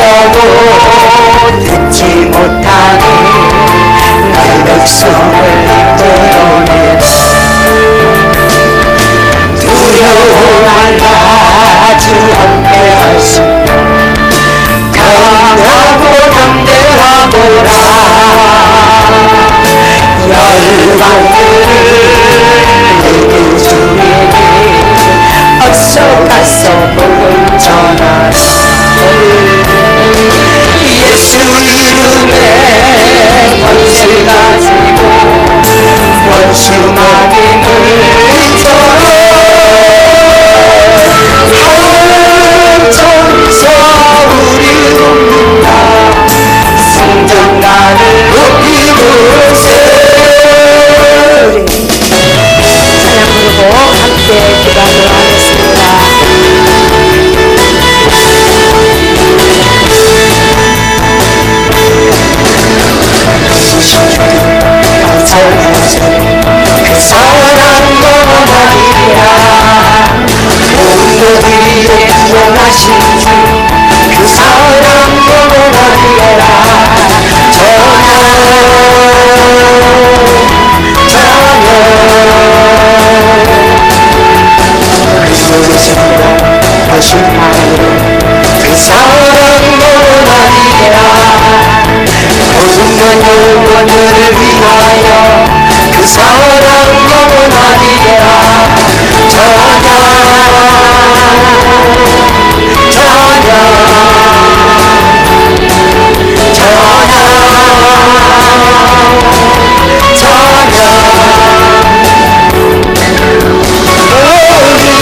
있어도 듣지 못하는 나의 백성을 이끌어내 두려워할 아주 함께하시며 강하고 담대하노라 열방들을 내게 주에게 어서 가서 복을 전하라 예수 이름에 권세 가지고 원수 많은 물처럼 하늘천사 우리 돕는다 성전나를 높이고세 찬양 부르고 함께 기도하도록 하겠습니다. 그 사랑 영원하리라 온도들이에 구원하신 그 사랑 영원하리라 전하 그리스도의 하신 마음으로 그 사랑 영원하리라 거듭난 영혼을 위하여 그 사랑 영원하리라 전하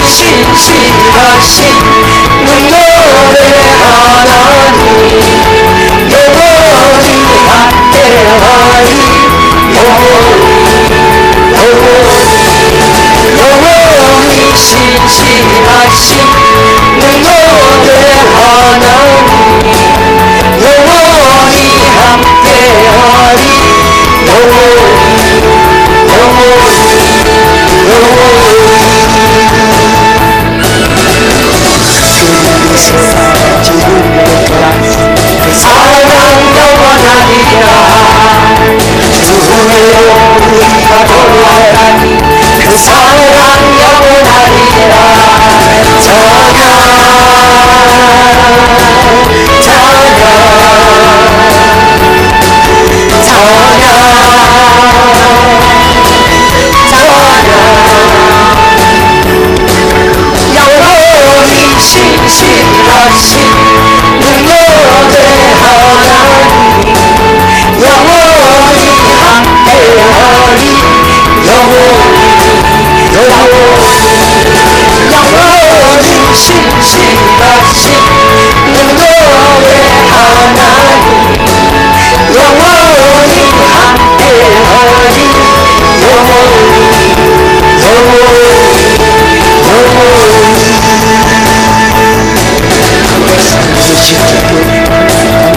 신실하신 눈물의 하나님 영원히 함께하리 영원히 신실하신 눈물의 하나님 영원히 함께하리 그 사랑 영원하리라 주의 우리가 돌아가니 그 사랑 영원하리라 찬양 영원히 신실하신 눈물의 하나님 영원히 함께하리 영원히 신실하신 눈물의 하나님 영원히 함께하리 그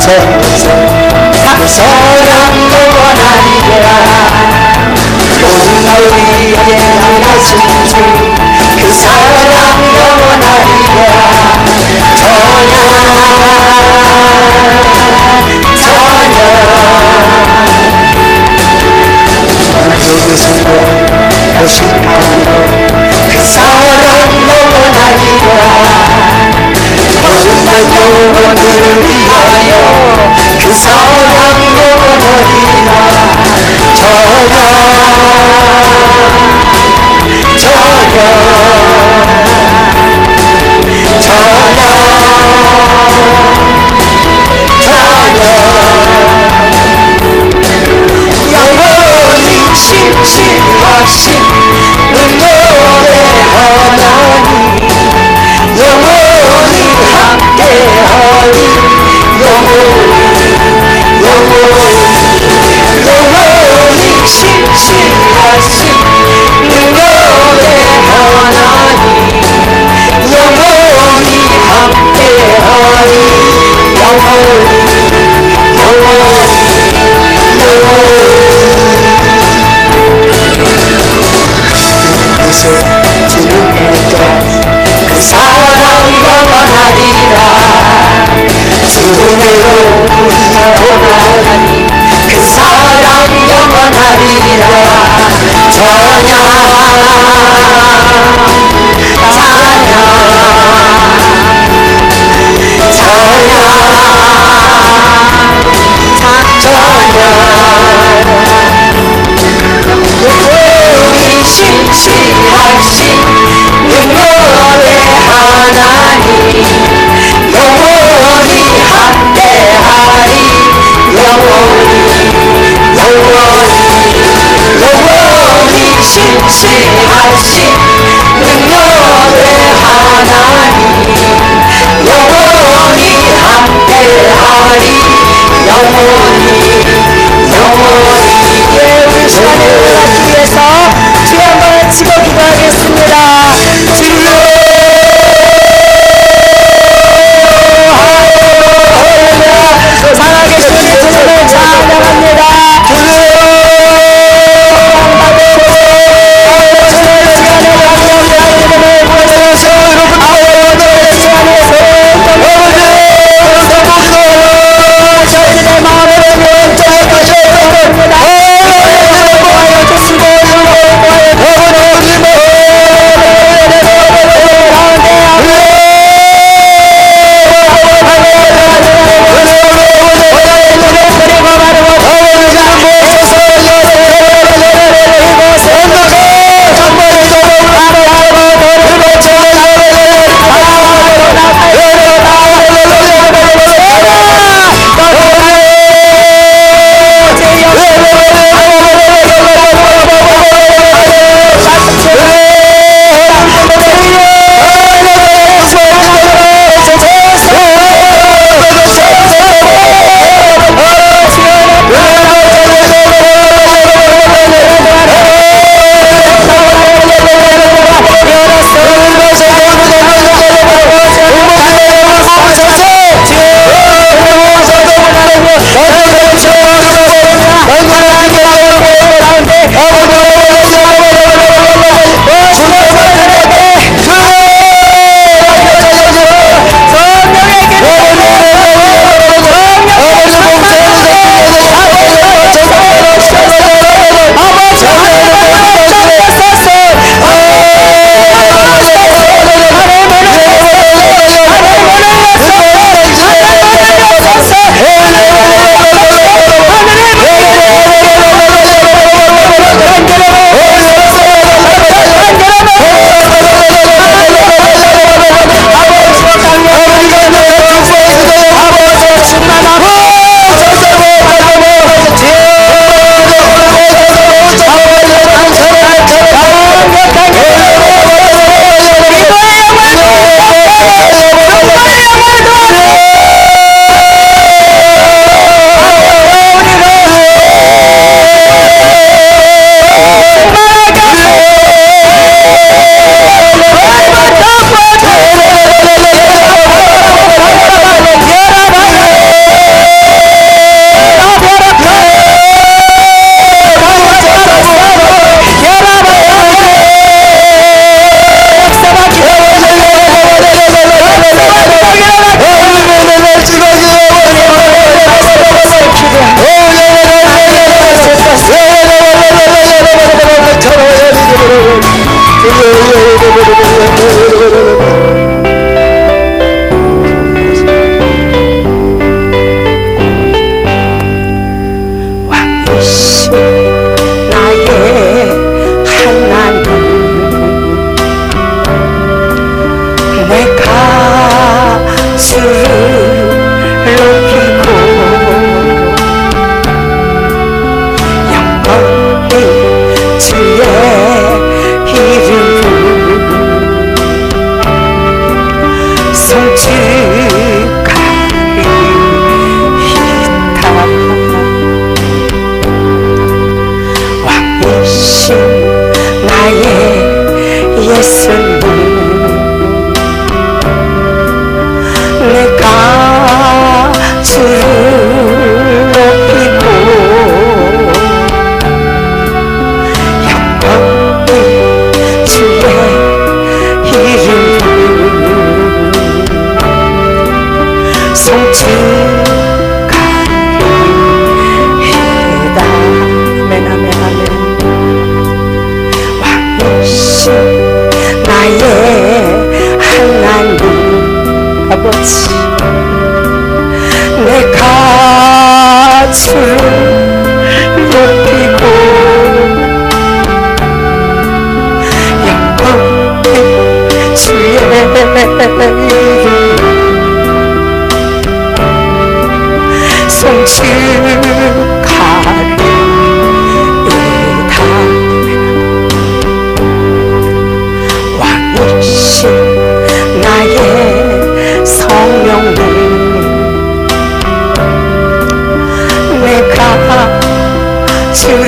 사랑 영원하리라 모든 날 위에 하나신 그 사랑 영원하리라 전하 오신 마음으로 그 사랑 영원하리라 모든 날 영원을 위하여 그 사랑 영원하리라 전하 영원히 신실하신 눈물의 하나님 영원히 함께하리 영원히 신실하신 눈물의 하나님 영원히 함께하리 영원히 아멘. 송축하리이다. 왕이신 나의 성령님, 내가 주를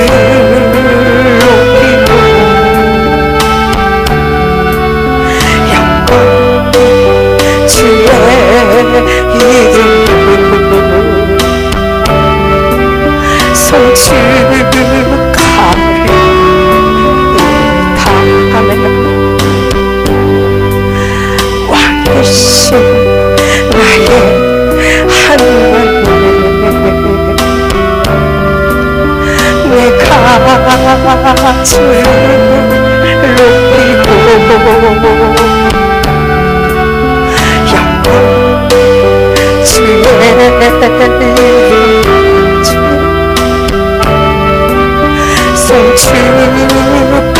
높이고 영원히 주의 이름을 송축하리이다. 아멘. 왕이신 나의 하나님, 내가 주를 높이고 영원히 주의 송축하리이다.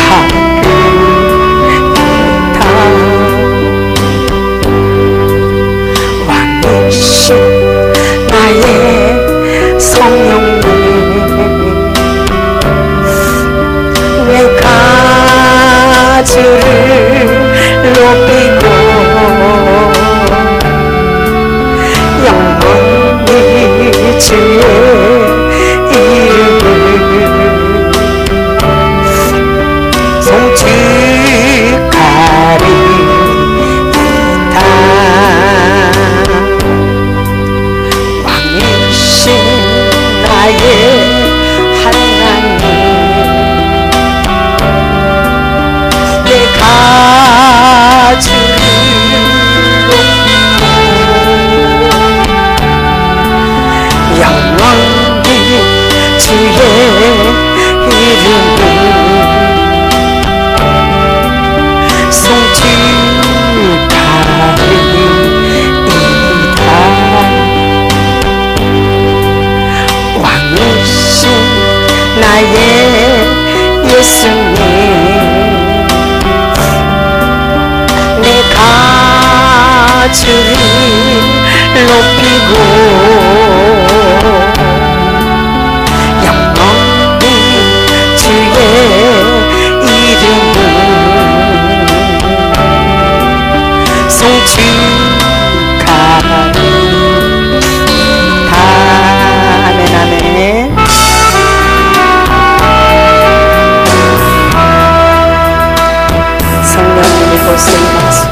왕이신 나의 성령님, 내가 주를 높이고 영원히 주의 이름을 송축하리이다. 왕이신 나의 하나님, 내가 주를 높이고 영원히 주의 이름을 송축하리이다. 왕이신 나의 예수님, 내가 주를 높이고 영원히 주의 이름을 송축하리이다. 아멘, 아멘. 성령님 이곳에 임하소서.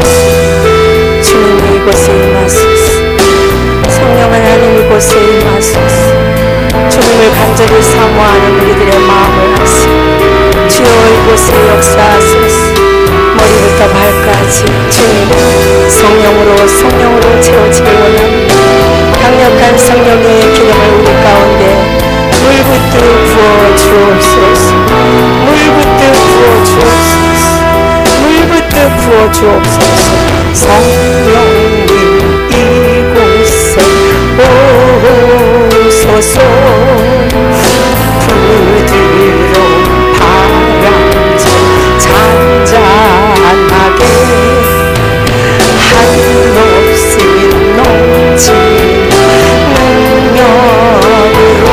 주님 이곳에 임하소서. 성령 하나님 이곳에 임하소서. 주님을 간절히 사모하는 우리들의 마음을 하시고 주여 이곳에 역사하소서. 머리부터 발까지 주님 성령으로 채워지길 원합니다. 강력한 성령의 기름을 우리 가운데 물붓듯 부어 주옵소서. 물붓듯 부어 주옵소서. 물붓듯 부어 주옵소서. 성령님 이곳에 오소서. 부드러운 바람처럼 잔잔하게 한없이 넘치는 능력으로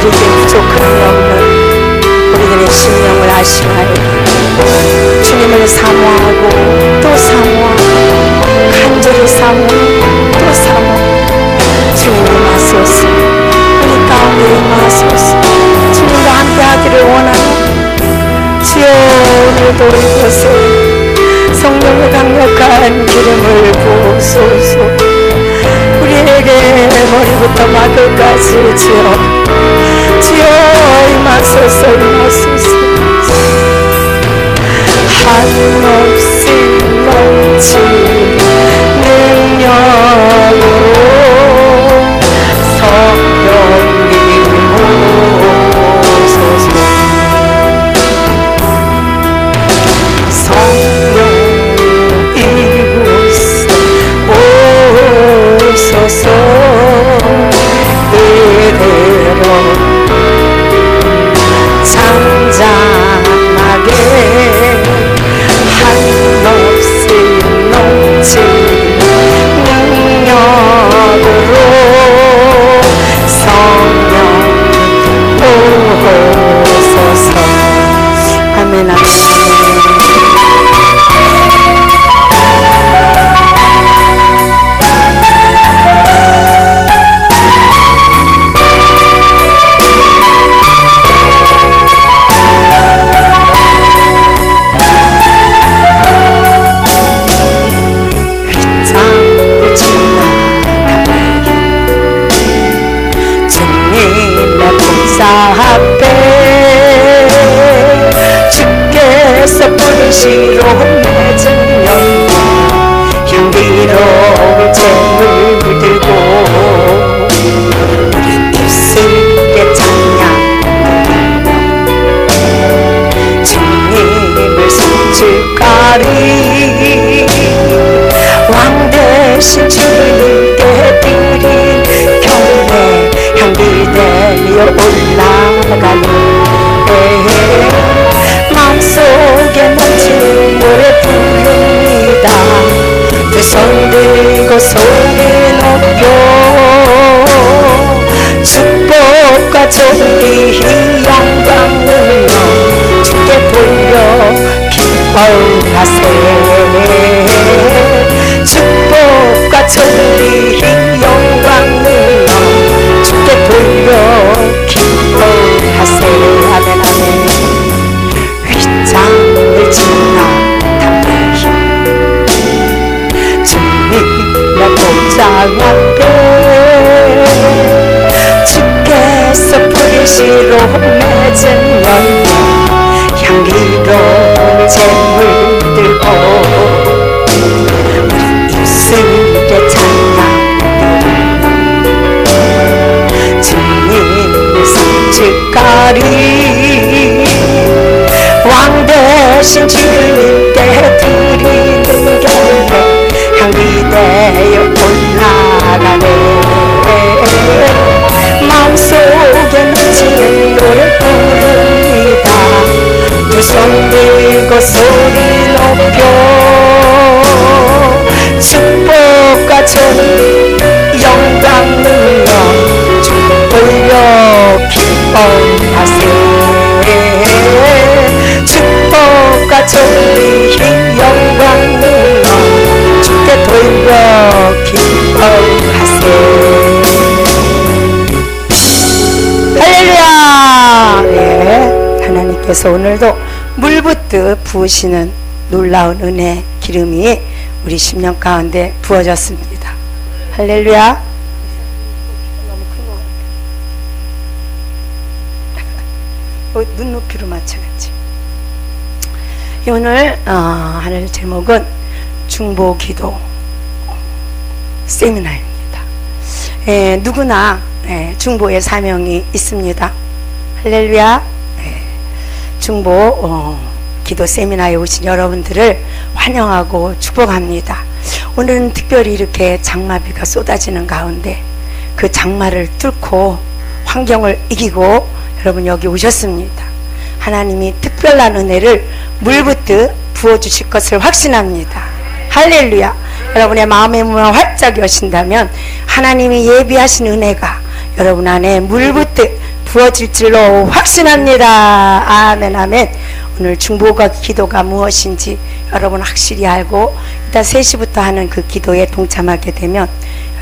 우리에게 부족함이 없는 우리들의 심령을 아시나요? 주님을 사모하고 또 사모하고 간절히 사모하고 또 사모하고 주님이 임하소서. 우리 가운데 임하소서. 주님과 함께 하기를 원하는 주여 오늘도 이곳에 성령의 강력한 기름을 부으소서. 우리에게 머리부터 마디까지 주여 임하소서 임하소서. 한없이 넘치는 능력으로 성령님 오소서. 성령 이곳에 오소서. 이대로 잔잔하게 한없이 넘치는 능력으로 성령 오소서. 아멘 아멘. 앞에 주께서 부르시러 맺은 연기 향기로운 재물 들고 우리 입술에 찬양 주님을 송축하리. 왕 대신 주님께 드린 경배 향기되며 올라가네. 마음속에 넘치는 노래 부릅니다. 두 손 들고 소리 높여 축복과 존귀 영광을 주께 돌려 기뻐하세. 축복과 존귀 영광을 주께 돌려 기뻐하세. 아멘 아멘. 휘장을 지나 담배히 주님의 복장 앞에 주께서 부르시러 맺은 연기 향기로운 재물 들고 우리 입술에 찬양 주님을 송축하리. 왕 대신 주님께 드리는 경배 향기되어 올라가네. 마음속에 넘치는 노래 부릅니다. 두 손 들고 소리 높여 축복과 존 영광을 돌려 기뻐하세. 축복과 존귀 영광을 주께 돌려 기뻐하세. 할렐루야. 네, 하나님께서 오늘도 물붓듯 부으시는 놀라운 은혜 기름이 우리 심령 가운데 부어졌습니다. 할렐루야. 눈높이로 맞춰야지. 오늘 하늘 제목은 중보기도 세미나입니다. 누구나 중보의 사명이 있습니다. 할렐루야. 중보 기도 세미나에 오신 여러분들을 환영하고 축복합니다. 오늘은 특별히 이렇게 장마비가 쏟아지는 가운데 그 장마를 뚫고 환경을 이기고 여러분 여기 오셨습니다. 하나님이 특별한 은혜를 물붓듯 부어주실 것을 확신합니다. 할렐루야. 여러분의 마음의 문을 활짝 여신다면 하나님이 예비하신 은혜가 여러분 안에 물붓듯 부어질 줄로 확신합니다. 아멘 아멘. 오늘 중보가 기도가 무엇인지 여러분 확실히 알고 일단 3시부터 하는 그 기도에 동참하게 되면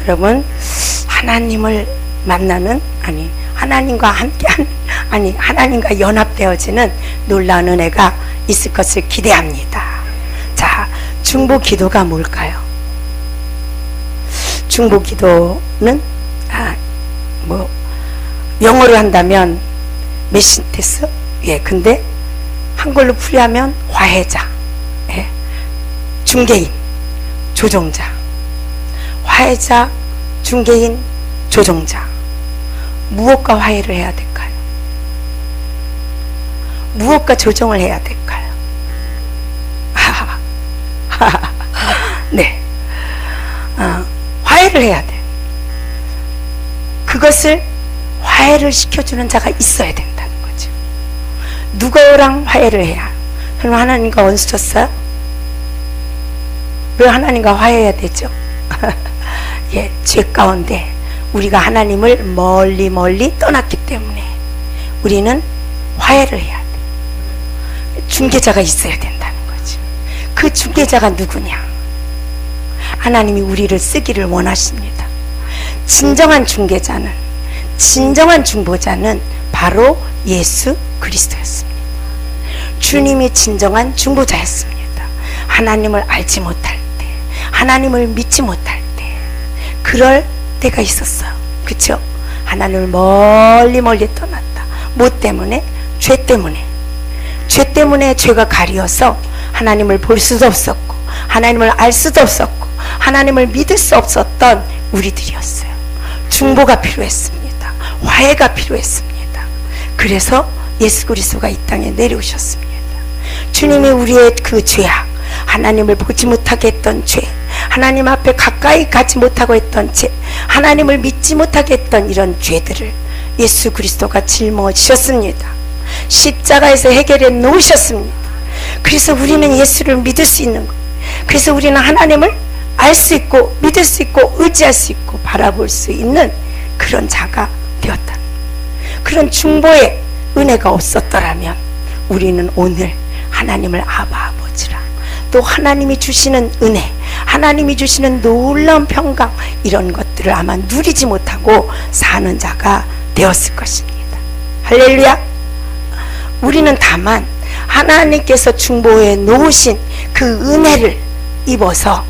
여러분 하나님을 만나는 하나님과 함께하는 하나님과 연합되어지는 놀라운 은혜가 있을 것을 기대합니다. 자, 중보 기도가 뭘까요? 중보 기도는 영어로 한다면 메신테스, 근데 한글로 풀이하면 화해자, 중개인, 조종자. 화해자, 중개인, 조종자. 무엇과 화해를 해야 될까요? 무엇과 조정을 해야 될까요? 네, 화해를 해야 돼. 그것을 화해를 시켜주는 자가 있어야 된다는 거죠. 누구랑 화해를 해야? 그럼 하나님과 원수 졌어요? 왜 하나님과 화해해야 되죠? 죄 가운데 우리가 하나님을 멀리 떠났기 때문에 우리는 화해를 해야 돼. 중개자가 있어야 된다는 거지. 그 중개자가 누구냐? 하나님이 우리를 쓰기를 원하십니다. 진정한 중개자는, 진정한 중보자는 바로 예수 그리스도였습니다. 주님이 진정한 중보자였습니다. 하나님을 알지 못할 때, 하나님을 믿지 못할 때, 그럴 때가 있었어요. 그쵸? 하나님을 멀리 떠났다. 뭐 때문에? 죄 때문에. 죄 때문에 죄가 가리어서 하나님을 볼 수도 없었고, 하나님을 알 수도 없었고, 하나님을 믿을 수 없었던 우리들이었어요. 중보가 필요했습니다. 화해가 필요했습니다. 그래서 예수 그리스도가 이 땅에 내려오셨습니다. 주님이 우리의 그 죄악, 하나님을 보지 못하게 했던 죄, 하나님 앞에 가까이 가지 못하고 했던 죄, 하나님을 믿지 못하게 했던 이런 죄들을 예수 그리스도가 짊어지셨습니다. 십자가에서 해결해 놓으셨습니다. 그래서 우리는 예수를 믿을 수 있는 거예요. 그래서 우리는 하나님을 알 수 있고 믿을 수 있고 의지할 수 있고 바라볼 수 있는 그런 자가 되었다. 그런 중보의 은혜가 없었더라면 우리는 오늘 하나님을 아버지라, 또 하나님이 주시는 은혜, 하나님이 주시는 놀라운 평강, 이런 것들을 아마 누리지 못하고 사는 자가 되었을 것입니다. 할렐루야. 우리는 다만 하나님께서 중보해 놓으신 그 은혜를 입어서,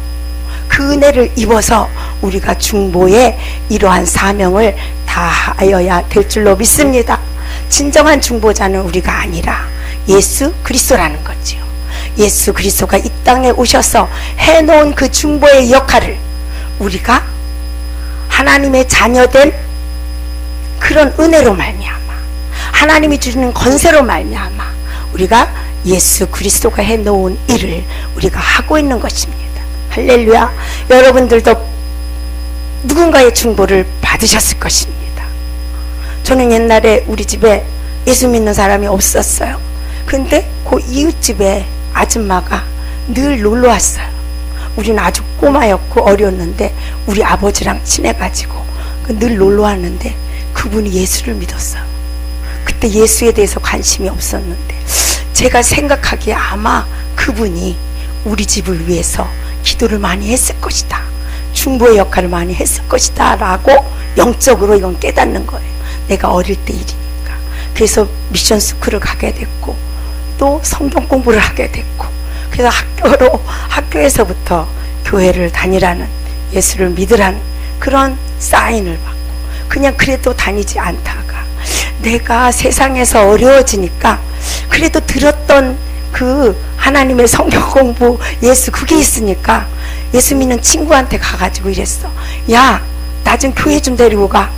그 은혜를 입어서 우리가 중보의 이러한 사명을 다하여야 될 줄로 믿습니다. 진정한 중보자는 우리가 아니라 예수 그리스도라는 거지요. 예수 그리스도가 이 땅에 오셔서 해놓은 그 중보의 역할을 우리가 하나님의 자녀된 그런 은혜로 말미암아, 하나님이 주시는 권세로 말미암아 우리가 예수 그리스도가 해놓은 일을 우리가 하고 있는 것입니다. 할렐루야. 여러분들도 누군가의 중보를 받으셨을 것입니다. 저는 옛날에 우리 집에 예수 믿는 사람이 없었어요. 근데 그 이웃집에 아줌마가 늘 놀러 왔어요. 우리는 아주 꼬마였고 어렸는데 우리 아버지랑 친해가지고 늘 놀러 왔는데 그분이 예수를 믿었어요. 그때 예수에 대해서 관심이 없었는데 제가 생각하기에 아마 그분이 우리 집을 위해서 기도를 많이 했을 것이다, 중보의 역할을 많이 했을 것이다 라고 영적으로 이건 깨닫는 거예요. 내가 어릴 때 일이니까. 그래서 미션 스쿨을 가게 됐고 또 성경 공부를 하게 됐고, 그래서 학교에서부터 교회를 다니라는, 예수를 믿으라는 그런 사인을 받고, 그냥 그래도 다니지 않다가 내가 세상에서 어려워지니까 그래도 들었던 그 하나님의 성경 공부, 예수 그게 있으니까 예수 믿는 친구한테 가가지고 이랬어. 야, 나 좀 교회 좀 데리고 가.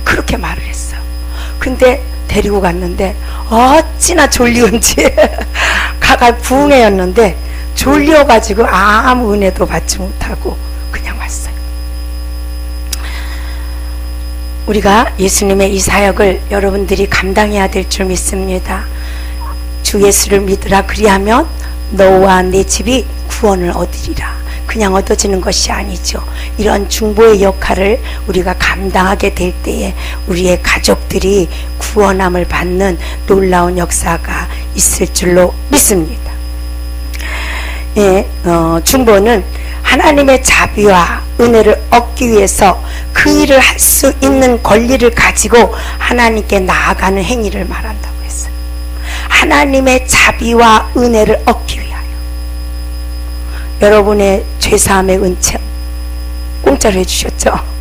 그렇게 말을 했어. 근데 데리고 갔는데 어찌나 졸리운지 가가 부흥회였는데 졸려가지고 아무 은혜도 받지 못하고 그냥 왔어요. 우리가 예수님의 이 사역을 여러분들이 감당해야 될 줄 믿습니다. 주 예수를 믿으라, 그리하면 너와 내 집이 구원을 얻으리라. 그냥 얻어지는 것이 아니죠. 이런 중보의 역할을 우리가 감당하게 될 때에 우리의 가족들이 구원함을 받는 놀라운 역사가 있을 줄로 믿습니다. 예, 중보는 하나님의 자비와 은혜를 얻기 위해서 그 일을 할 수 있는 권리를 가지고 하나님께 나아가는 행위를 말한다고 했어요. 하나님의 자비와 은혜를 얻기 위하여. 여러분의 죄사함의 은총 공짜로 해주셨죠?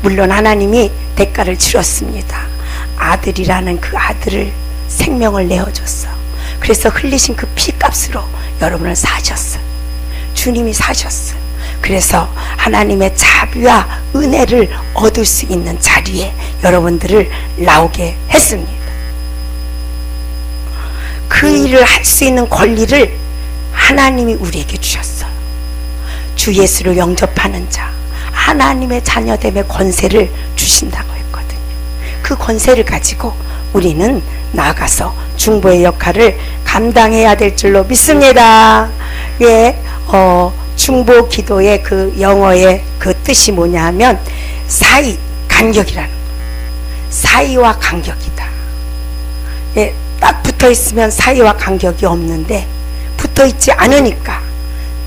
물론 하나님이 대가를 치렀습니다. 아들이라는 그 아들을 생명을 내어줬어. 그래서 흘리신 그 피값으로 여러분을 사셨어요. 주님이 사셨어요. 그래서 하나님의 자비와 은혜를 얻을 수 있는 자리에 여러분들을 나오게 했습니다. 그 일을 할 수 있는 권리를 하나님이 우리에게 주셨어요. 주 예수를 영접하는 자, 하나님의 자녀됨의 권세를 주신다고 했거든요. 그 권세를 가지고 우리는 나아가서 중보의 역할을 감당해야 될 줄로 믿습니다. 예, 중보 기도의 그 영어의 그 뜻이 뭐냐 하면 사이, 간격이라는, 사이와 간격이다. 예, 딱 붙어 있으면 사이와 간격이 없는데 붙어 있지 않으니까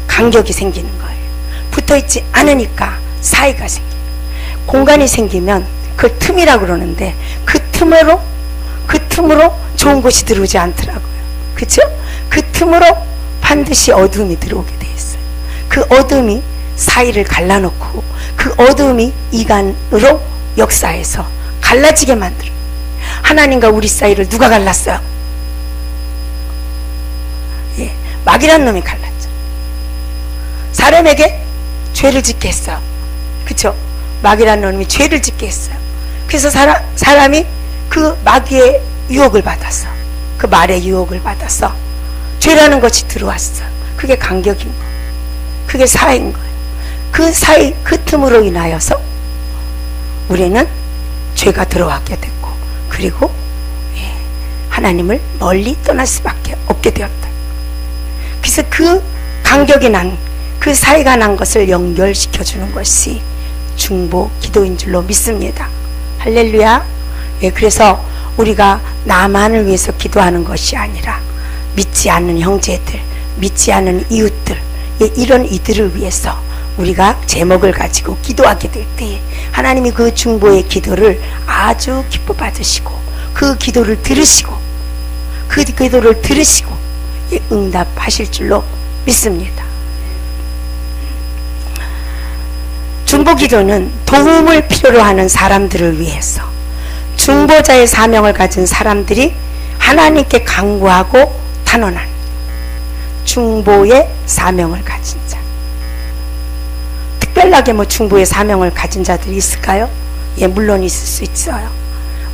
간격이 생기는 거예요. 붙어 있지 않으니까 사이가 생기는 거예요. 공간이 생기면 그 틈이라고 그러는데 그 틈으로 좋은 것이 들어오지 않더라고요. 그렇죠? 그 틈으로 반드시 어둠이 들어오게 돼 있어요. 그 어둠이 사이를 갈라놓고 그 어둠이 이간으로 역사해서 갈라지게 만들어요. 하나님과 우리 사이를 누가 갈랐어요? 예, 마귀란 놈이 갈랐죠. 사람에게 죄를 짓게 했어요. 그쵸? 마귀란 놈이 죄를 짓게 했어요. 그래서 사람이 그 마귀의 유혹을 받았어. 그 말의 유혹을 받아서 죄라는 것이 들어왔어. 그게 간격인 거, 그게 사이인 거예요. 그 사이, 그 틈으로 인하여서 우리는 죄가 들어왔게 됐고, 그리고 하나님을 멀리 떠날 수밖에 없게 되었다. 그래서 그 간격이 난, 그 사이가 난 것을 연결시켜주는 것이 중보 기도인 줄로 믿습니다. 할렐루야. 예, 그래서 우리가 나만을 위해서 기도하는 것이 아니라 믿지 않는 형제들, 믿지 않는 이웃들, 예, 이런 이들을 위해서 우리가 제목을 가지고 기도하게 될 때에 하나님이 그 중보의 기도를 아주 기뻐 받으시고 그 기도를 들으시고 예, 응답하실 줄로 믿습니다. 중보 기도는 도움을 필요로 하는 사람들을 위해서 중보자의 사명을 가진 사람들이 하나님께 간구하고 탄원한 중보의 사명을 가진 자. 특별하게 뭐 중보의 사명을 가진 자들이 있을까요? 예, 물론 있을 수 있어요.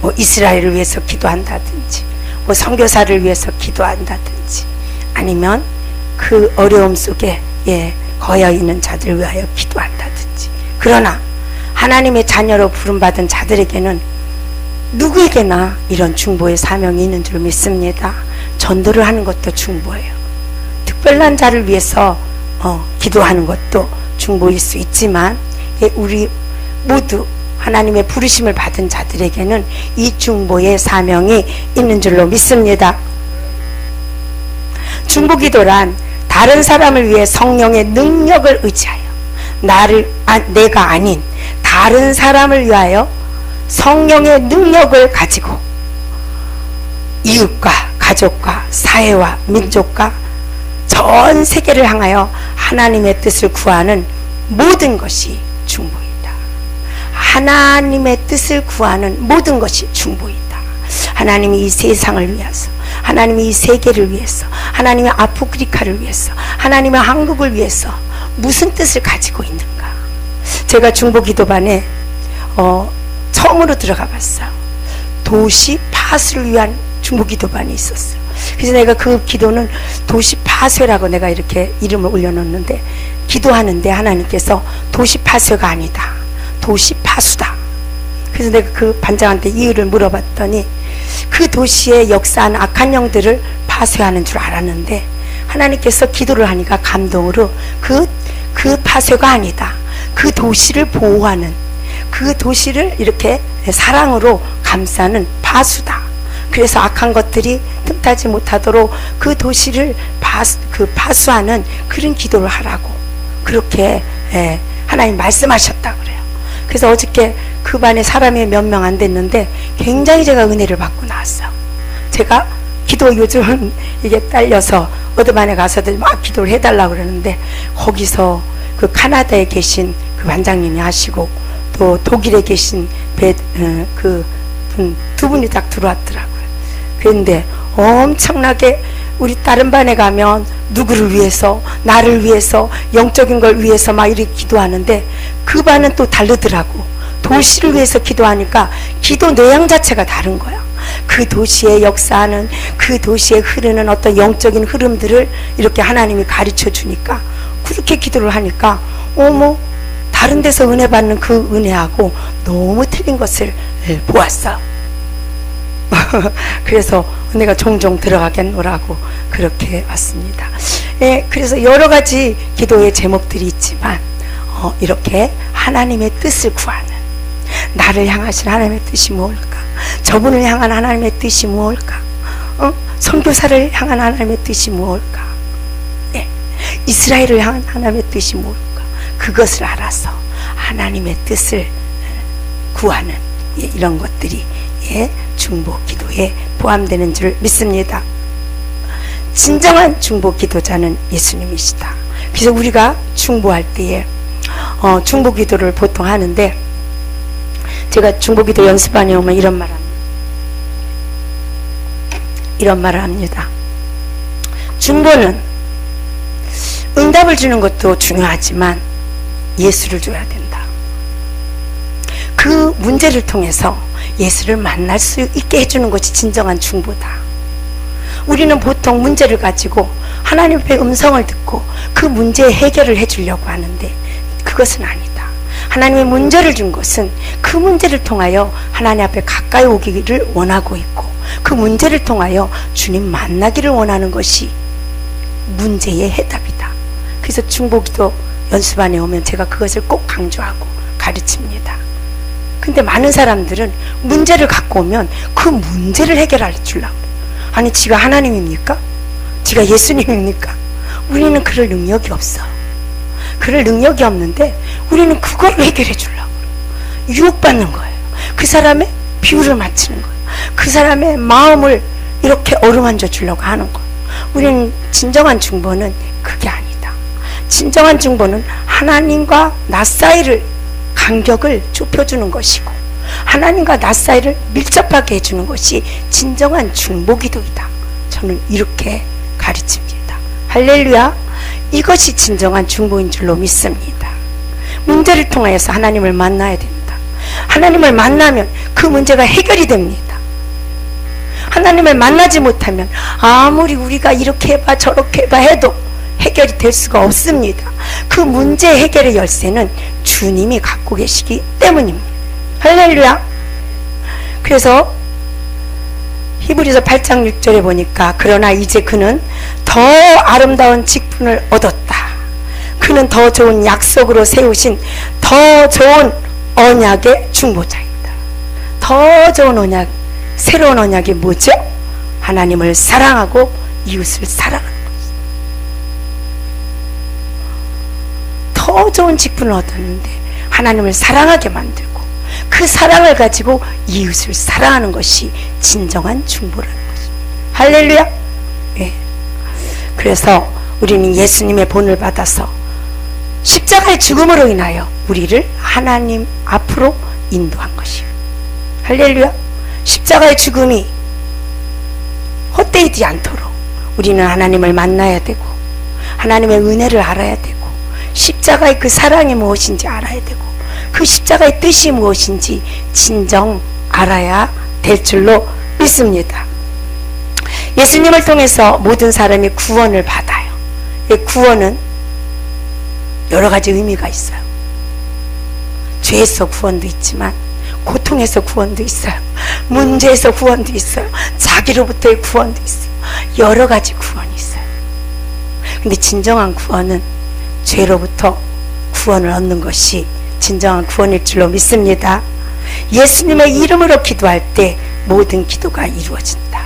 뭐 이스라엘을 위해서 기도한다든지, 뭐 선교사를 위해서 기도한다든지, 아니면 그 어려움 속에 예, 거여 있는 자들을 위하여 기도한다든지. 그러나 하나님의 자녀로 부름받은 자들에게는 누구에게나 이런 중보의 사명이 있는 줄 믿습니다. 전도를 하는 것도 중보예요. 특별한 자를 위해서 기도하는 것도 중보일 수 있지만 예, 우리 모두 하나님의 부르심을 받은 자들에게는 이 중보의 사명이 있는 줄로 믿습니다. 중보기도란 다른 사람을 위해 성령의 능력을 의지하여 내가 아닌 다른 사람을 위하여 성령의 능력을 가지고 이웃과 가족과 사회와 민족과 전 세계를 향하여 하나님의 뜻을 구하는 모든 것이 중보이다. 하나님의 뜻을 구하는 모든 것이 중보이다. 하나님이 이 세상을 위해서, 하나님이 이 세계를 위해서, 하나님의 아프리카를 위해서, 하나님의 한국을 위해서 무슨 뜻을 가지고 있는가. 제가 중보기도반에 처음으로 들어가 봤어요. 도시 파수를 위한 중보기도반이 있었어요. 그래서 내가 그 기도는 도시 파쇄라고 내가 이렇게 이름을 올려놓는데, 기도하는데 하나님께서 도시 파쇄가 아니다, 도시 파수다. 그래서 내가 그 반장한테 이유를 물어봤더니 그 도시에 역사한 악한 영들을 파쇄하는 줄 알았는데 하나님께서 기도를 하니까 감동으로 그 파쇄가 아니다, 그 도시를 보호하는, 그 도시를 이렇게 사랑으로 감싸는 파수다. 그래서 악한 것들이 틈타지 못하도록 그 도시를 파수하는 그런 기도를 하라고 그렇게 하나님 말씀하셨다 그래요. 그래서 어저께 그 반에 사람이 몇 명 안 됐는데 굉장히 제가 은혜를 받고 나왔어요. 제가 기도 요즘은 이게 딸려서 어느 반에 가서들 막 기도를 해달라고 그러는데 거기서 그 카나다에 계신 그 반장님이 하시고 또 독일에 계신 그 분 두 분이 딱 들어왔더라고요. 그런데 엄청나게 우리 다른 반에 가면 누구를 위해서, 나를 위해서, 영적인 걸 위해서 막 이렇게 기도하는데 그 반은 또 다르더라고. 도시를 위해서 기도하니까 기도 내용 자체가 다른 거야. 그 도시에 역사하는, 그 도시에 흐르는 어떤 영적인 흐름들을 이렇게 하나님이 가르쳐 주니까 그렇게 기도를 하니까 어머, 다른 데서 은혜 받는 그 은혜하고 너무 틀린 것을 보았어. 그래서 은혜가 종종 들어가겠노라고 그렇게 왔습니다. 그래서 여러 가지 기도의 제목들이 있지만 이렇게 하나님의 뜻을 구하는, 나를 향하신 하나님의 뜻이 무엇일까? 저분을 향한 하나님의 뜻이 무엇일까? 선교사를 향한 하나님의 뜻이 무엇일까? 이스라엘을 향한 하나님의 뜻이 무엇일까? 그것을 알아서 하나님의 뜻을 구하는 이런 것들이 중보 기도에 포함되는 줄 믿습니다. 진정한 중보 기도자는 예수님이시다. 그래서 우리가 중보할 때에 중보 기도를 보통 하는데, 제가 중보 기도 연습반에 오면 이런 말을 합니다. 중보는 응답을 주는 것도 중요하지만 예수를 줘야 된다. 그 문제를 통해서 예수를 만날 수 있게 해주는 것이 진정한 중보다. 우리는 보통 문제를 가지고 하나님 앞에 음성을 듣고 그 문제의 해결을 해주려고 하는데 그것은 아니다. 하나님의 문제를 준 것은 그 문제를 통하여 하나님 앞에 가까이 오기를 원하고 있고, 그 문제를 통하여 주님 만나기를 원하는 것이 문제의 해답이다. 그래서 중보기도 연습반에 오면 제가 그것을 꼭 강조하고 가르칩니다. 근데 많은 사람들은 문제를 갖고 오면 그 문제를 해결해 주려고. 아니, 지가 하나님입니까? 지가 예수님입니까? 우리는 그럴 능력이 없어. 그럴 능력이 없는데 우리는 그걸 해결해 주려고 유혹받는 거예요. 그 사람의 비율을 맞추는 거예요. 그 사람의 마음을 이렇게 어루만져 주려고 하는 거예요. 우리는 진정한 중보는 그게 아니다. 진정한 중보는 하나님과 나 사이를, 간격을 좁혀주는 것이고 하나님과 나 사이를 밀접하게 해주는 것이 진정한 중보기도이다. 저는 이렇게 가르칩니다. 할렐루야. 이것이 진정한 중보인 줄로 믿습니다. 문제를 통하여서 하나님을 만나야 됩니다. 하나님을 만나면 그 문제가 해결이 됩니다. 하나님을 만나지 못하면 아무리 우리가 이렇게 해봐 저렇게 해봐 해도 해결이 될 수가 없습니다. 그 문제 해결의 열쇠는 주님이 갖고 계시기 때문입니다. 할렐루야. 그래서 히브리서 8장 6절에 보니까 그러나 이제 그는 더 아름다운 직분을 얻었다. 그는 더 좋은 약속으로 세우신 더 좋은 언약의 중보자이다. 더 좋은 언약, 새로운 언약이 뭐죠? 하나님을 사랑하고 이웃을 사랑하는 것이다. 더 좋은 직분을 얻었는데 하나님을 사랑하게 만들고 그 사랑을 가지고 이웃을 사랑하는 것이 진정한 중보라는 것입니다. 할렐루야. 예. 그래서 우리는 예수님의 본을 받아서 십자가의 죽음으로 인하여 우리를 하나님 앞으로 인도한 것이에요. 할렐루야. 십자가의 죽음이 헛되지 않도록 우리는 하나님을 만나야 되고 하나님의 은혜를 알아야 되고 십자가의 그 사랑이 무엇인지 알아야 되고 그 십자가의 뜻이 무엇인지 진정 알아야 될 줄로 믿습니다. 예수님을 통해서 모든 사람이 구원을 받아요. 이 구원은 여러 가지 의미가 있어요. 죄에서 구원도 있지만 고통에서 구원도 있어요. 문제에서 구원도 있어요. 자기로부터의 구원도 있어요. 여러 가지 구원이 있어요. 근데 진정한 구원은 죄로부터 구원을 얻는 것이 진정한 구원일 줄로 믿습니다. 예수님의 이름으로 기도할 때 모든 기도가 이루어진다.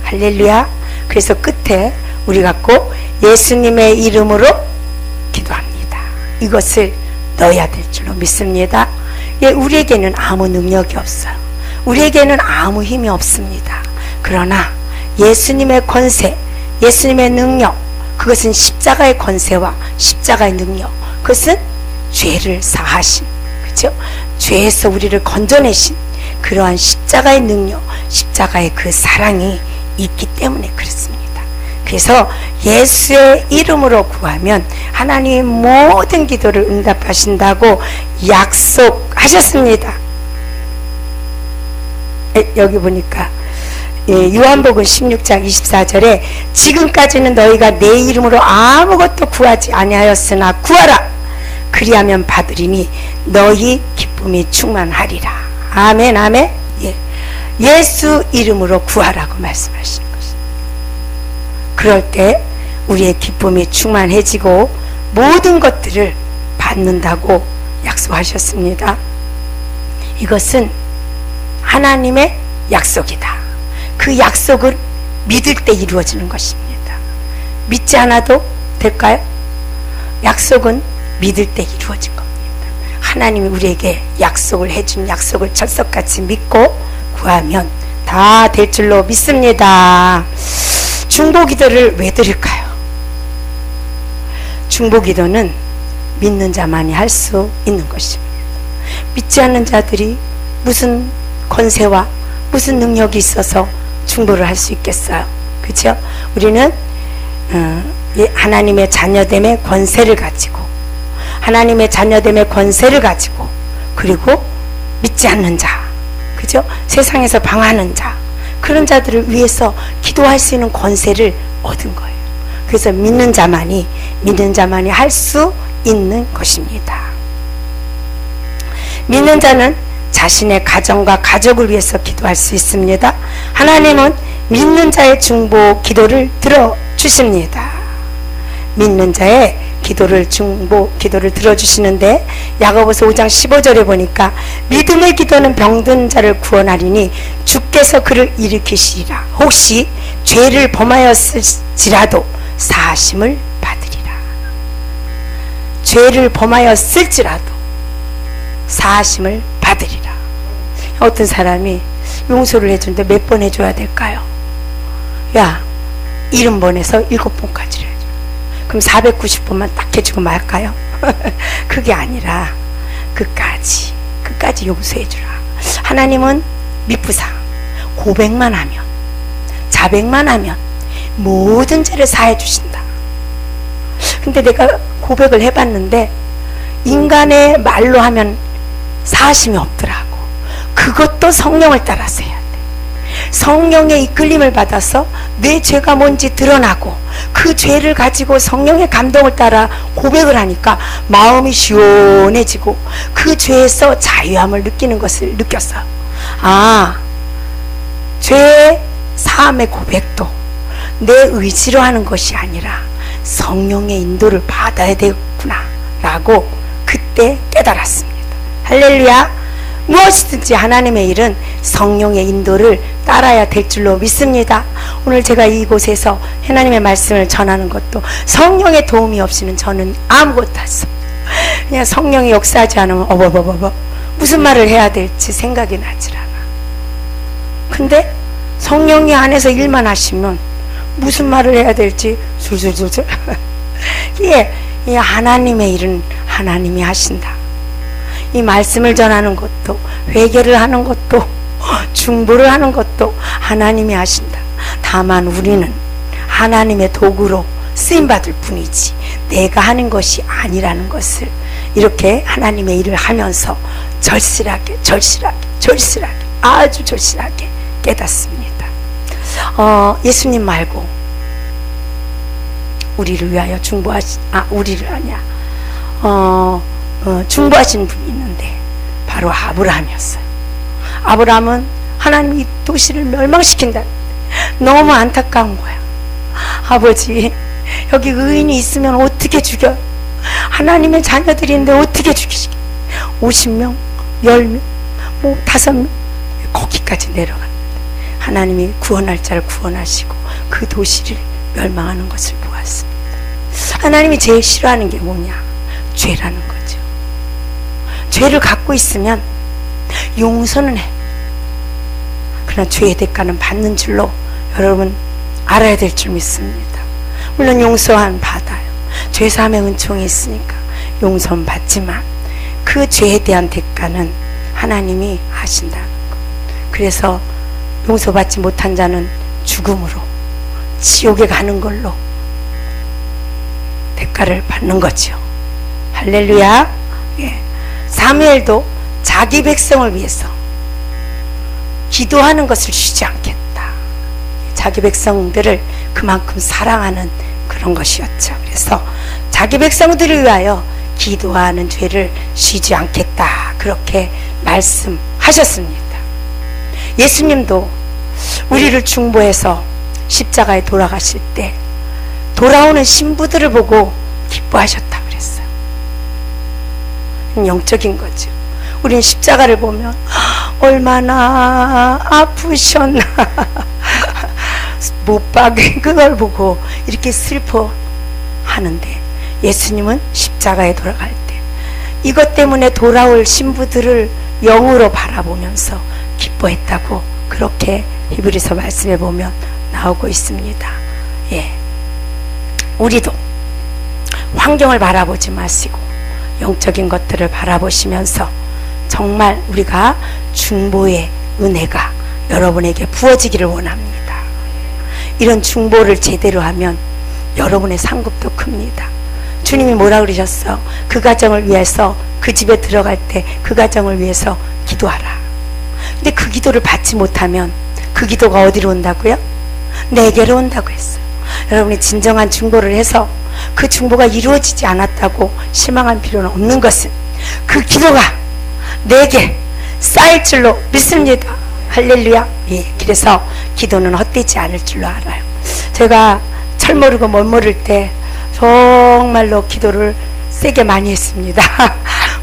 할렐루야. 그래서 끝에 우리가 꼭 예수님의 이름으로 기도합니다. 이것을 넣어야 될 줄로 믿습니다. 예, 우리에게는 아무 능력이 없어요. 우리에게는 아무 힘이 없습니다. 그러나 예수님의 권세, 예수님의 능력, 그것은 십자가의 권세와 십자가의 능력, 그것은 죄를 사하신, 그렇죠? 죄에서 우리를 건져내신 그러한 십자가의 능력, 십자가의 그 사랑이 있기 때문에 그렇습니다. 그래서 예수의 이름으로 구하면 하나님이 모든 기도를 응답하신다고 약속하셨습니다. 여기 보니까 요한복음 16장 24절에 지금까지는 너희가 내 이름으로 아무것도 구하지 아니하였으나 구하라. 그리하면 받으리니 너희 기쁨이 충만하리라. 아멘, 아멘. 예. 예수 이름으로 구하라고 말씀하시는 것입니다. 그럴 때 우리의 기쁨이 충만해지고 모든 것들을 받는다고 약속하셨습니다. 이것은 하나님의 약속이다. 그 약속은 믿을 때 이루어지는 것입니다. 믿지 않아도 될까요? 약속은 믿을 때 이루어진 겁니다. 하나님이 우리에게 약속을 해준 약속을 철석같이 믿고 구하면 다 될 줄로 믿습니다. 중보기도를 왜 드릴까요? 중보기도는 믿는 자만이 할 수 있는 것입니다. 믿지 않는 자들이 무슨 권세와 무슨 능력이 있어서 중보를 할 수 있겠어요? 그렇죠? 우리는 하나님의 자녀됨의 권세를 가지고, 하나님의 자녀됨의 권세를 가지고, 그리고 믿지 않는 자, 그죠? 세상에서 방황하는 자, 그런 자들을 위해서 기도할 수 있는 권세를 얻은 거예요. 그래서 믿는 자만이 할 수 있는 것입니다. 믿는 자는 자신의 가정과 가족을 위해서 기도할 수 있습니다. 하나님은 믿는 자의 중보 기도를 들어주십니다. 믿는 자의 중보 기도를 들어주시는데, 야고보서 5장 15절에 보니까 믿음의 기도는 병든 자를 구원하리니 주께서 그를 일으키시리라. 혹시 죄를 범하였을지라도 사하심을 받으리라. 죄를 범하였을지라도 사하심을 받으리라. 어떤 사람이 용서를 해주는데 몇 번 해줘야 될까요? 야, 70번에서 7번까지를 해줘. 그럼 490번만 딱 해주고 말까요? 그게 아니라 끝까지 용서해주라. 하나님은 미쁘사 고백만 하면, 자백만 하면 모든 죄를 사해 주신다. 근데 내가 고백을 해봤는데 인간의 말로 하면 사하심이 없더라고. 그것도 성령을 따라서 해야 돼. 성령의 이끌림을 받아서 내 죄가 뭔지 드러나고 그 죄를 가지고 성령의 감동을 따라 고백을 하니까 마음이 시원해지고 그 죄에서 자유함을 느끼는 것을 느꼈어. 아, 죄의 사함의 고백도 내 의지로 하는 것이 아니라 성령의 인도를 받아야 되겠구나 라고 그때 깨달았습니다. 할렐루야. 무엇이든지 하나님의 일은 성령의 인도를 따라야 될 줄로 믿습니다. 오늘 제가 이곳에서 하나님의 말씀을 전하는 것도 성령의 도움이 없이는 저는 아무것도 할 수 없어요. 그냥 성령이 역사하지 않으면 무슨 말을 해야 될지 생각이 나질 않아. 근데 성령이 안에서 일만 하시면 무슨 말을 해야 될지 술술술술 이 하나님의 일은 하나님이 하신다. 이 말씀을 전하는 것도, 회개를 하는 것도, 중보를 하는 것도 하나님이 하신다. 다만 우리는 하나님의 도구로 쓰임받을 뿐이지 내가 하는 것이 아니라는 것을 이렇게 하나님의 일을 하면서 절실하게 아주 절실하게 깨닫습니다. 예수님 말고 우리를 위하여 중보하신 분이 있는데 바로 아브라함이었어요. 아브라함은 하나님이 이 도시를 멸망시킨다. 너무 안타까운 거야. 아버지, 여기 의인이 있으면 어떻게 죽여? 하나님의 자녀들인데 어떻게 죽이시게? 50명, 10명, 뭐 5명, 거기까지 내려갔는데 하나님이 구원할 자를 구원하시고 그 도시를 멸망하는 것을 보았습니다. 하나님이 제일 싫어하는 게 뭐냐? 죄라는 거죠. 죄를 갖고 있으면 용서는 해. 그러나 죄의 대가는 받는 줄로 여러분 알아야 될 줄 믿습니다. 물론 용서는 받아요. 죄사함의 은총이 있으니까 용서는 받지만 그 죄에 대한 대가는 하나님이 하신다는 것. 그래서 용서받지 못한 자는 죽음으로 지옥에 가는 걸로 대가를 받는 거죠. 할렐루야. 예. 사무엘도 자기 백성을 위해서 기도하는 것을 쉬지 않겠다. 자기 백성들을 그만큼 사랑하는 그런 것이었죠. 그래서 자기 백성들을 위하여 기도하는 죄를 쉬지 않겠다. 그렇게 말씀하셨습니다. 예수님도 우리를 중보해서 십자가에 돌아가실 때 돌아오는 신부들을 보고 기뻐하셨다 그랬어요. 영적인 거죠. 우리는 십자가를 보면 얼마나 아프셨나 못 박은 그걸 보고 이렇게 슬퍼하는데 예수님은 십자가에 돌아갈 때 이것 때문에 돌아올 신부들을 영으로 바라보면서 기뻐했다고 그렇게 히브리서 말씀에 보면 나오고 있습니다. 예, 우리도 환경을 바라보지 마시고 영적인 것들을 바라보시면서 정말 우리가 중보의 은혜가 여러분에게 부어지기를 원합니다. 이런 중보를 제대로 하면 여러분의 상급도 큽니다. 주님이 뭐라 그러셨어? 그 가정을 위해서 그 집에 들어갈 때 그 가정을 위해서 기도하라. 근데 그 기도를 받지 못하면 그 기도가 어디로 온다고요? 내게로 온다고 했어요. 여러분이 진정한 중보를 해서 그 중보가 이루어지지 않았다고 실망할 필요는 없는 것은 그 기도가 내게 쌓일 줄로 믿습니다. 할렐루야. 예, 그래서 기도는 헛되지 않을 줄로 알아요. 제가 철 모르고 뭘 모를 때 정말로 기도를 세게 많이 했습니다.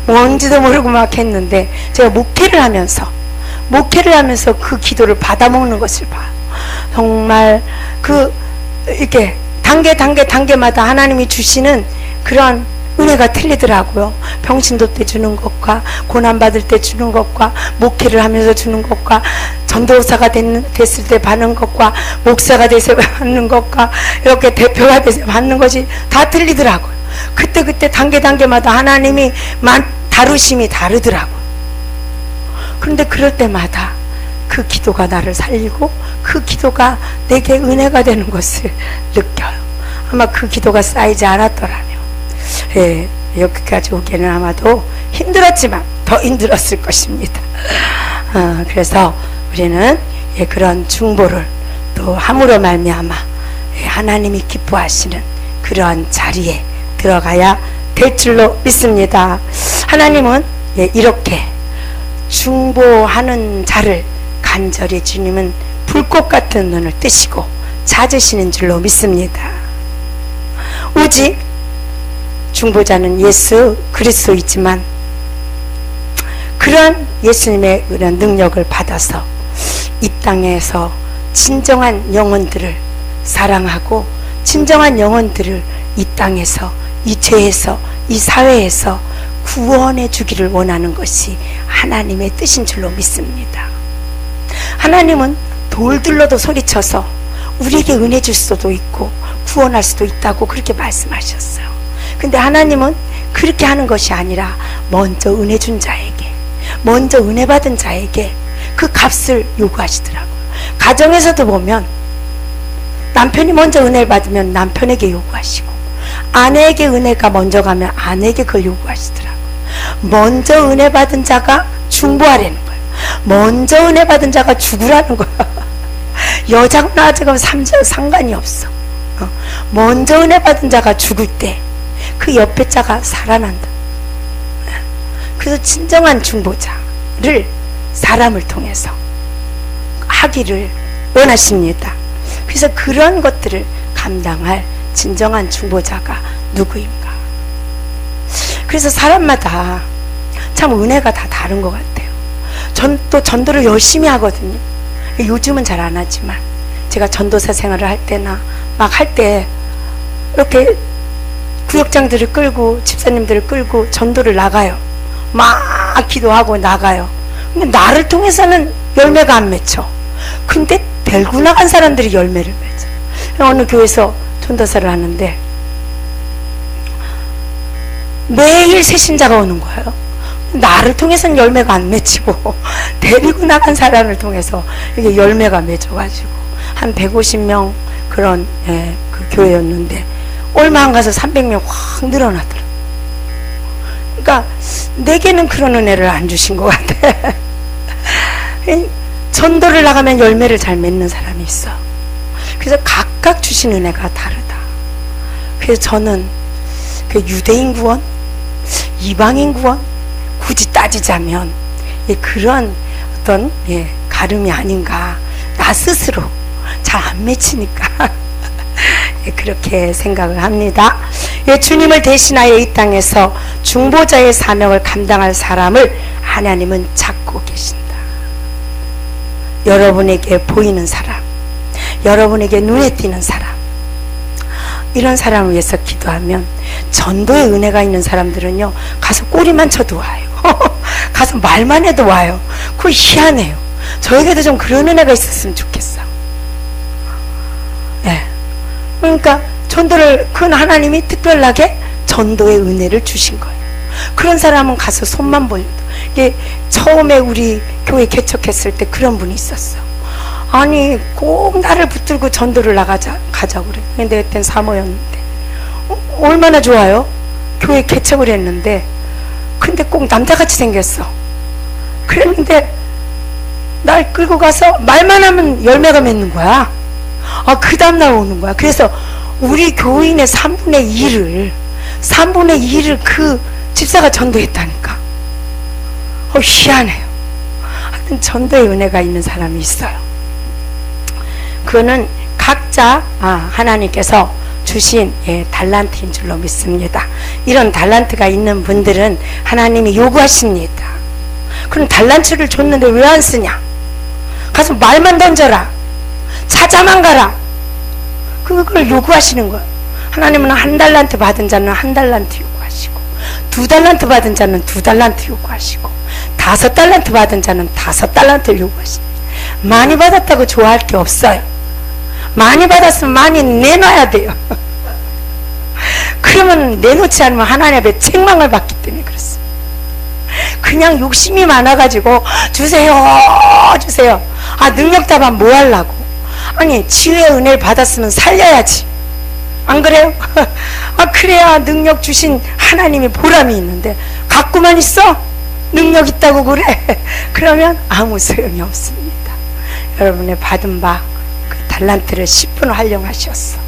뭔지도 모르고 막 했는데 제가 목회를 하면서 그 기도를 받아먹는 것을 봐요. 정말 이렇게 단계마다 하나님이 주시는 그런 은혜가 틀리더라고요. 병신도 때 주는 것과 고난받을 때 주는 것과 목회를 하면서 주는 것과 전도사가 됐을 때 받는 것과 목사가 돼서 받는 것과 이렇게 대표가 돼서 받는 것이 다 틀리더라고요. 그때 단계마다 하나님이 다루심이 다르더라고요. 그런데 그럴 때마다 그 기도가 나를 살리고 그 기도가 내게 은혜가 되는 것을 느껴요. 아마 그 기도가 쌓이지 않았더라면 예, 여기까지 오기는 아마도 힘들었지만 더 힘들었을 것입니다. 그래서 우리는 예, 그런 중보를 또 함으로 말미암아 예, 하나님이 기뻐하시는 그러한 자리에 들어가야 될 줄로 믿습니다. 하나님은 예, 이렇게 중보하는 자를 간절히 주님은 불꽃 같은 눈을 뜨시고 찾으시는 줄로 믿습니다. 오직 중보자는 예수 그리스도이지만 그런 예수님의 그런 능력을 받아서 이 땅에서 진정한 영혼들을 사랑하고 진정한 영혼들을 이 땅에서 이 죄에서 이 사회에서 구원해 주기를 원하는 것이 하나님의 뜻인 줄로 믿습니다. 하나님은 돌들로도 소리쳐서 우리에게 은혜 줄 수도 있고 구원할 수도 있다고 그렇게 말씀하셨어요. 근데 하나님은 그렇게 하는 것이 아니라 먼저 은혜 준 자에게, 먼저 은혜 받은 자에게 그 값을 요구하시더라고요. 가정에서도 보면 남편이 먼저 은혜를 받으면 남편에게 요구하시고 아내에게 은혜가 먼저 가면 아내에게 그걸 요구하시더라고요. 먼저 은혜 받은 자가 중보하라는 거예요. 먼저 은혜 받은 자가 죽으라는 거야. 여자가 나아지면 상관이 없어. 먼저 은혜 받은 자가 죽을 때 그 옆에 자가 살아난다. 그래서 진정한 중보자를 사람을 통해서 하기를 원하십니다. 그래서 그런 것들을 감당할 진정한 중보자가 누구인가? 그래서 사람마다 참 은혜가 다 다른 것 같아요. 전 또 전도를 열심히 하거든요. 요즘은 잘 안 하지만 제가 전도사 생활을 할 때나 막 할 때 이렇게 구역장들을 끌고 집사님들을 끌고 전도를 나가요. 막 기도하고 나가요. 근데 나를 통해서는 열매가 안 맺혀. 근데 데리고 나간 사람들이 열매를 맺어. 어느 교회에서 전도사를 하는데 매일 새 신자가 오는 거예요. 나를 통해서는 열매가 안 맺히고 데리고 나간 사람을 통해서 이게 열매가 맺어가지고 한 150명 그런 그 교회였는데 얼마 안 가서 300명 확 늘어나더라고요. 그러니까 내게는 그런 은혜를 안 주신 것 같아. 전도를 나가면 열매를 잘 맺는 사람이 있어. 그래서 각각 주신 은혜가 다르다. 그래서 저는 그 유대인 구원, 이방인 구원 굳이 따지자면 그런 어떤 가름이 아닌가. 나 스스로 잘 안 맺히니까 그렇게 생각을 합니다. 주님을 대신하여 이 땅에서 중보자의 사명을 감당할 사람을 하나님은 찾고 계신다. 여러분에게 보이는 사람, 여러분에게 눈에 띄는 사람, 이런 사람을 위해서 기도하면 전도의 은혜가 있는 사람들은요 가서 꼬리만 쳐도 와요. 가서 말만 해도 와요. 그거 희한해요. 저에게도 좀 그런 은혜가 있었으면 좋겠어. 그러니까 전도를 그 하나님이 특별하게 전도의 은혜를 주신 거예요. 그런 사람은 가서 손만 벌려도. 이게 처음에 우리 교회 개척했을 때 그런 분이 있었어. 아니 꼭 나를 붙들고 전도를 가자고 그래. 근데 그땐 사모였는데 얼마나 좋아요. 교회 개척을 했는데 근데 꼭 남자같이 생겼어. 그랬는데 날 끌고 가서 말만 하면 열매가 맺는 거야. 그 다음날 오는 거야. 그래서 우리 교인의 3분의 2를 그 집사가 전도했다니까. 희한해요. 하여튼 전도의 은혜가 있는 사람이 있어요. 그거는 각자 하나님께서 주신 달란트인 줄로 믿습니다. 이런 달란트가 있는 분들은 하나님이 요구하십니다. 그럼 달란트를 줬는데 왜 안 쓰냐? 가서 말만 던져라. 찾아만 가라. 그걸 요구하시는 거예요. 하나님은 1달란트 받은 자는 1달란트 요구하시고 2달란트 받은 자는 2달란트 요구하시고 5달란트 받은 자는 5달란트 요구하십니다. 많이 받았다고 좋아할 게 없어요. 많이 받았으면 많이 내놔야 돼요. 그러면 내놓지 않으면 하나님 앞에 책망을 받기 때문에 그렇습니다. 그냥 욕심이 많아가지고 주세요. 능력답안 뭐 하려고. 아니 지혜의 은혜를 받았으면 살려야지. 안 그래요? 그래야 능력 주신 하나님이 보람이 있는데 갖고만 있어? 능력 있다고 그래? 그러면 아무 소용이 없습니다. 여러분의 받은 바 그 달란트를 10분 활용하셨어.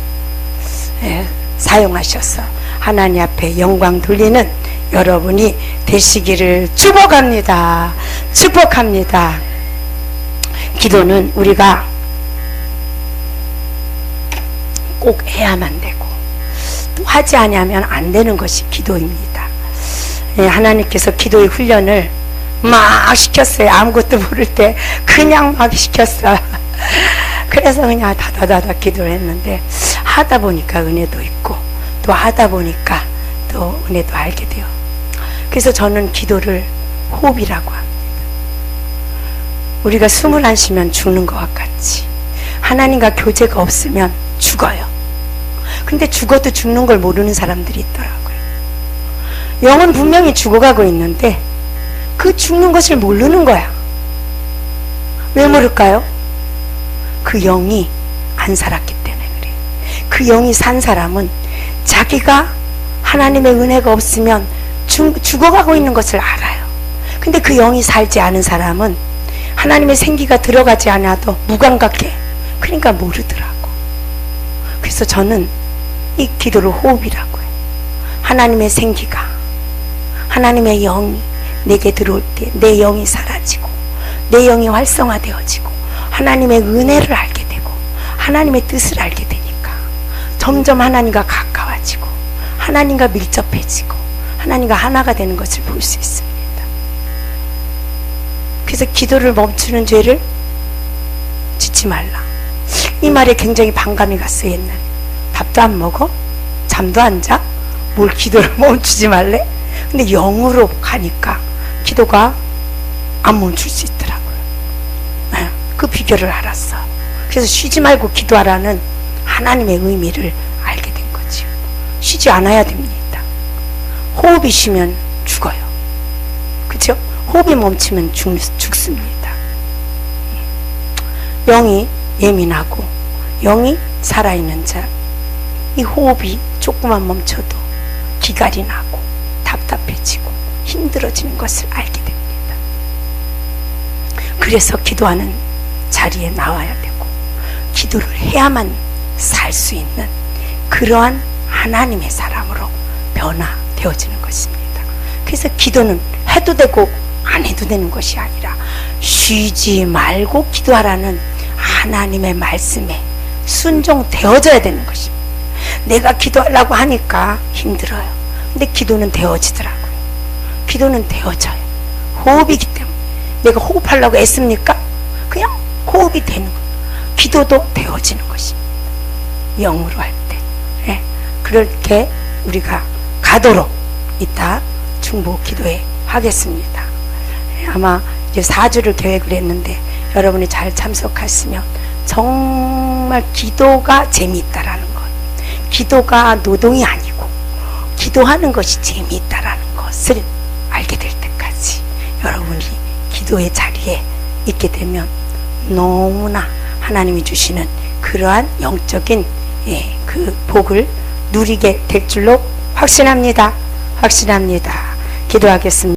사용하셔서 하나님 앞에 영광 돌리는 여러분이 되시기를 축복합니다. 축복합니다. 기도는 우리가 꼭 해야만 되고 또 하지 않으면 안 되는 것이 기도입니다. 하나님께서 기도의 훈련을 막 시켰어요. 아무것도 모를 때 그냥 막 시켰어요. 그래서 그냥 다다다다 기도를 했는데 하다 보니까 은혜도 있고 또 하다 보니까 또 은혜도 알게 돼요. 그래서 저는 기도를 호흡이라고 합니다. 우리가 숨을 안 쉬면 죽는 것과 같이 하나님과 교제가 없으면 죽어요. 근데 죽어도 죽는 걸 모르는 사람들이 있더라고요. 영은 분명히 죽어가고 있는데 그 죽는 것을 모르는 거야. 왜 모를까요? 그 영이 안 살았기 때문에 그래. 그 영이 산 사람은 자기가 하나님의 은혜가 없으면 죽어가고 있는 것을 알아요. 근데 그 영이 살지 않은 사람은 하나님의 생기가 들어가지 않아도 무감각해. 그러니까 모르더라고. 그래서 저는 이 기도를 호흡이라고 해요. 하나님의 생기가, 하나님의 영이 내게 들어올 때 내 영이 사라지고 내 영이 활성화되어지고 하나님의 은혜를 알게 되고 하나님의 뜻을 알게 되니까 점점 하나님과 가까워지고 하나님과 밀접해지고 하나님과 하나가 되는 것을 볼 수 있습니다. 그래서 기도를 멈추는 죄를 짓지 말라. 이 말에 굉장히 반감이 갔어요. 옛날에. 밥도 안 먹어? 잠도 안 자? 뭘 기도를 멈추지 말래? 근데 영으로 가니까 기도가 안 멈출 수 있더라고요. 그 비결을 알았어. 그래서 쉬지 말고 기도하라는 하나님의 의미를 알게 된 거지. 쉬지 않아야 됩니다. 호흡이 쉬면 죽어요. 그렇죠? 호흡이 멈추면 죽습니다. 영이 예민하고 영이 살아있는 자, 이 호흡이 조금만 멈춰도 기갈이 나고 답답해지고 힘들어지는 것을 알게 됩니다. 그래서 기도하는 자리에 나와야 되고 기도를 해야만 살 수 있는 그러한 하나님의 사람으로 변화되어지는 것입니다. 그래서 기도는 해도 되고 안 해도 되는 것이 아니라 쉬지 말고 기도하라는 하나님의 말씀에 순종되어져야 되는 것입니다. 내가 기도하려고 하니까 힘들어요. 근데 기도는 되어지더라고요. 기도는 되어져요. 호흡이기 때문에. 내가 호흡하려고 애씁니까? 그냥 호흡이 되는 거예요. 기도도 되어지는 것입니다. 영으로 할 때. 예, 그렇게 우리가 가도록 이따 중보 기도회 하겠습니다. 예, 아마 이제 4주를 계획을 했는데 여러분이 잘 참석하시면 정말 기도가 재미있다라는 것, 기도가 노동이 아니고 기도하는 것이 재미있다라는 것을 알게 될 때까지 여러분이 기도의 자리에 있게 되면 너무나 하나님이 주시는 그러한 영적인 그 복을 누리게 될 줄로 확신합니다. 기도하겠습니다.